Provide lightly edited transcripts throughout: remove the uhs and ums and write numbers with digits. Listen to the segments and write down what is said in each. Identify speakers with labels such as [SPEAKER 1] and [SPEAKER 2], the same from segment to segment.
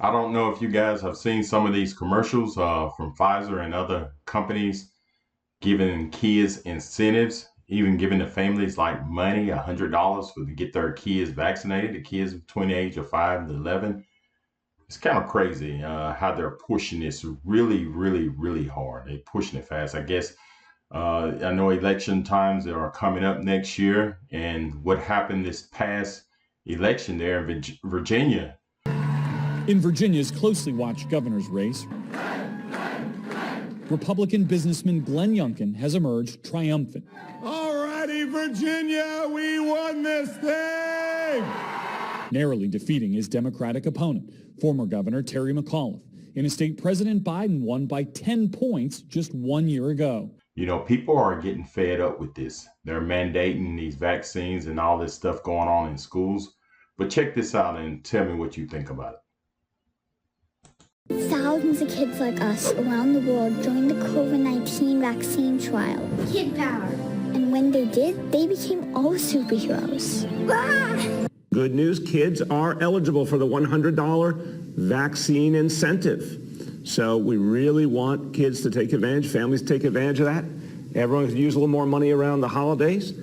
[SPEAKER 1] I don't know if you guys have seen some of these commercials from Pfizer and other companies giving kids incentives, even giving the families like money, $100 for to get their kids vaccinated, the kids between the age of 5 to 11. It's kind of crazy how they're pushing this really, really, really hard. They're pushing it fast. I guess I know election times are coming up next year, and what happened this past election there in Virginia.
[SPEAKER 2] In Virginia's closely watched governor's race, Republican businessman Glenn Youngkin has emerged triumphant.
[SPEAKER 3] All righty, Virginia, we won this thing!
[SPEAKER 2] Narrowly defeating his Democratic opponent, former Governor Terry McAuliffe, in a state President Biden won by 10 points just 1 year ago.
[SPEAKER 1] You know, people are getting fed up with this. They're mandating these vaccines and all this stuff going on in schools. But check this out and tell me what you think about it.
[SPEAKER 4] Thousands of kids like us around the world joined the COVID-19 vaccine trial.
[SPEAKER 5] Kid power.
[SPEAKER 4] And when they did, they became all superheroes.
[SPEAKER 5] Ah!
[SPEAKER 6] Good news, kids are eligible for the $100 vaccine incentive. So we really want kids to take advantage, families to take advantage of that. Everyone could use a little more money around the holidays.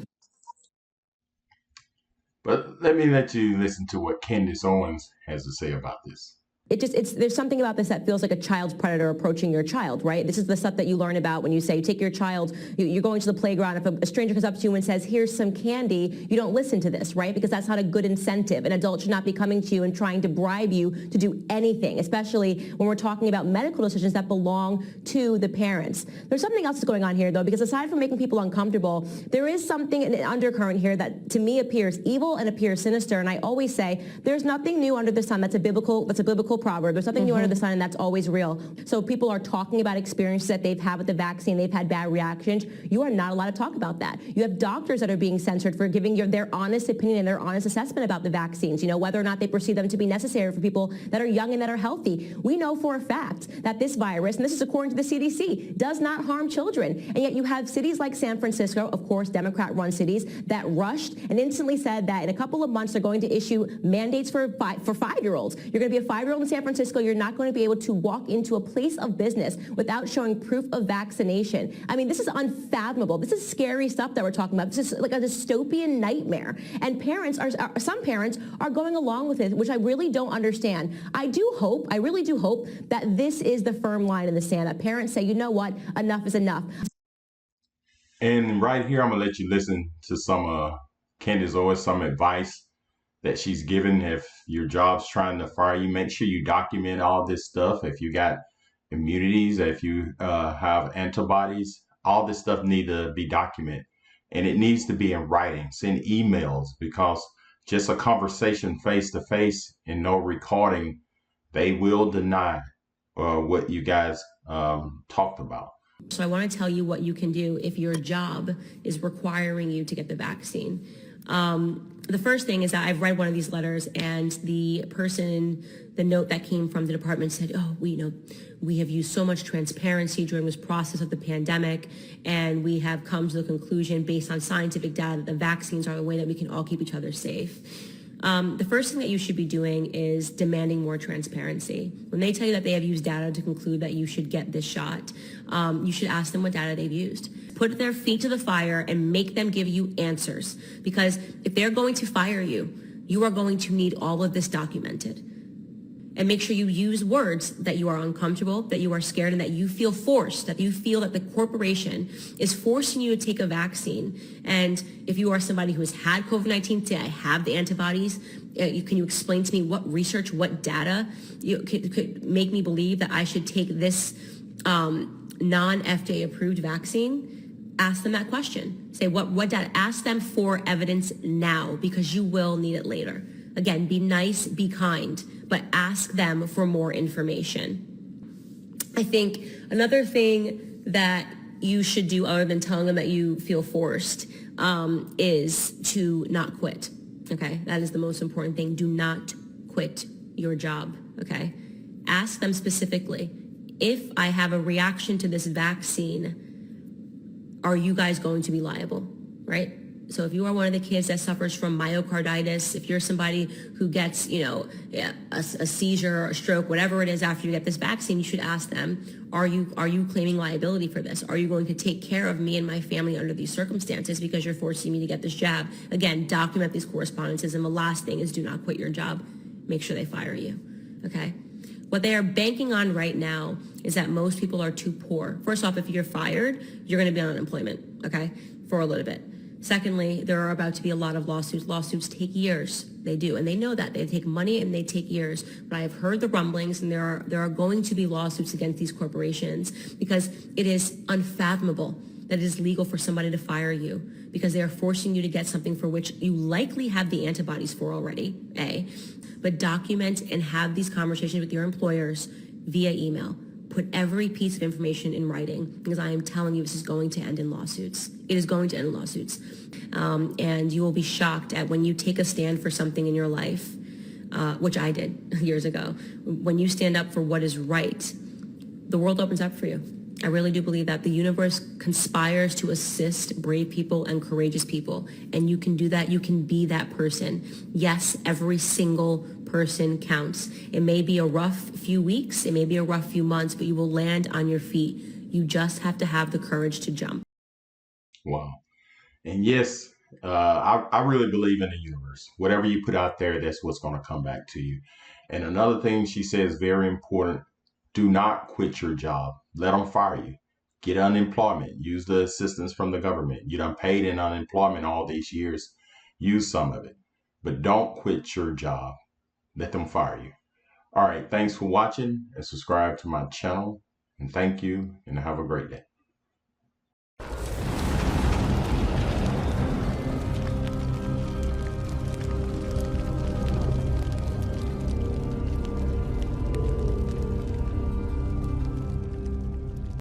[SPEAKER 1] But let you listen to what Candace Owens has to say about this.
[SPEAKER 7] There's something about this that feels like a child's predator approaching your child, right? This is the stuff that you learn about when you say, take your child, you're going to the playground. If a stranger comes up to you and says, here's some candy, you don't listen to this, right? Because that's not a good incentive. An adult should not be coming to you and trying to bribe you to do anything, especially when we're talking about medical decisions that belong to the parents. There's something else that's going on here, though, because aside from making people uncomfortable, there is something, an undercurrent here that to me appears evil and appears sinister. And I always say, there's nothing new under the sun. That's a biblical proverb. There's nothing new under the sun, and that's always real. So people are talking about experiences that they've had with the vaccine. They've had bad reactions. You are not allowed to talk about that. You have doctors that are being censored for giving their honest opinion and their honest assessment about the vaccines, whether or not they perceive them to be necessary for people that are young and that are healthy. We know for a fact that this virus, and this is according to the CDC, does not harm children. And yet you have cities like San Francisco, of course, Democrat-run cities, that rushed and instantly said that in a couple of months they're going to issue mandates for 5-year-olds. You're going to be a 5-year-old in San Francisco, you're not going to be able to walk into a place of business without showing proof of vaccination. I mean, this is unfathomable. This is scary stuff that we're talking about. This is like a dystopian nightmare. And some parents are going along with it, which I really don't understand. I really do hope that this is the firm line in the sand, that parents say, you know what, enough is enough.
[SPEAKER 1] And right here, I'm going to let you listen to some Candace Owens, some advice that she's given. If your job's trying to fire you, make sure you document all this stuff. If you got immunities, if you have antibodies, all this stuff need to be documented. And it needs to be in writing. Send emails, because just a conversation face to face and no recording, they will deny what you guys talked about.
[SPEAKER 7] So I want to tell you what you can do if your job is requiring you to get the vaccine. The first thing is that I've read one of these letters, and the person, the note that came from the department said, oh, we have used so much transparency during this process of the pandemic, and we have come to the conclusion based on scientific data that the vaccines are the way that we can all keep each other safe. The first thing that you should be doing is demanding more transparency. When they tell you that they have used data to conclude that you should get this shot, you should ask them what data they've used. Put their feet to the fire and make them give you answers. Because if they're going to fire you, you are going to need all of this documented. And make sure you use words that you are uncomfortable, that you are scared, and that you feel forced, that you feel that the corporation is forcing you to take a vaccine. And if you are somebody who has had COVID-19, say, I have the antibodies, can you explain to me what research, what data could make me believe that I should take this non-FDA approved vaccine? Ask them that question. Say, what data? Ask them for evidence now, because you will need it later. Again, be nice, be kind, but ask them for more information. I think another thing that you should do, other than telling them that you feel forced, is to not quit, okay? That is the most important thing. Do not quit your job, okay? Ask them specifically, if I have a reaction to this vaccine, are you guys going to be liable, right? So if you are one of the kids that suffers from myocarditis, if you're somebody who gets, a seizure or a stroke, whatever it is after you get this vaccine, you should ask them, are you claiming liability for this? Are you going to take care of me and my family under these circumstances because you're forcing me to get this jab? Again, document these correspondences. And the last thing is do not quit your job. Make sure they fire you, okay? What they are banking on right now is that most people are too poor. First off, if you're fired, you're going to be on unemployment, okay, for a little bit. Secondly, there are about to be a lot of lawsuits. Lawsuits take years. They do, and they know that. They take money and they take years. But I have heard the rumblings, and there are going to be lawsuits against these corporations because it is unfathomable that it is legal for somebody to fire you because they are forcing you to get something for which you likely have the antibodies for already, A. But document and have these conversations with your employers via email. Put every piece of information in writing because I am telling you this is going to end in lawsuits. It is going to end in lawsuits. And you will be shocked at when you take a stand for something in your life, which I did years ago. When you stand up for what is right, the world opens up for you. I really do believe that the universe conspires to assist brave people and courageous people. And you can do that. You can be that person. Yes, every single person counts. It may be a rough few weeks. It may be a rough few months, but you will land on your feet. You just have to have the courage to jump.
[SPEAKER 1] Wow. And yes, I really believe in the universe. Whatever you put out there, that's what's going to come back to you. And another thing she says, very important, do not quit your job. Let them fire you. Get unemployment. Use the assistance from the government. You done paid in unemployment all these years. Use some of it. But don't quit your job. Let them fire you. All right. Thanks for watching and subscribe to my channel. And thank you and have a great day.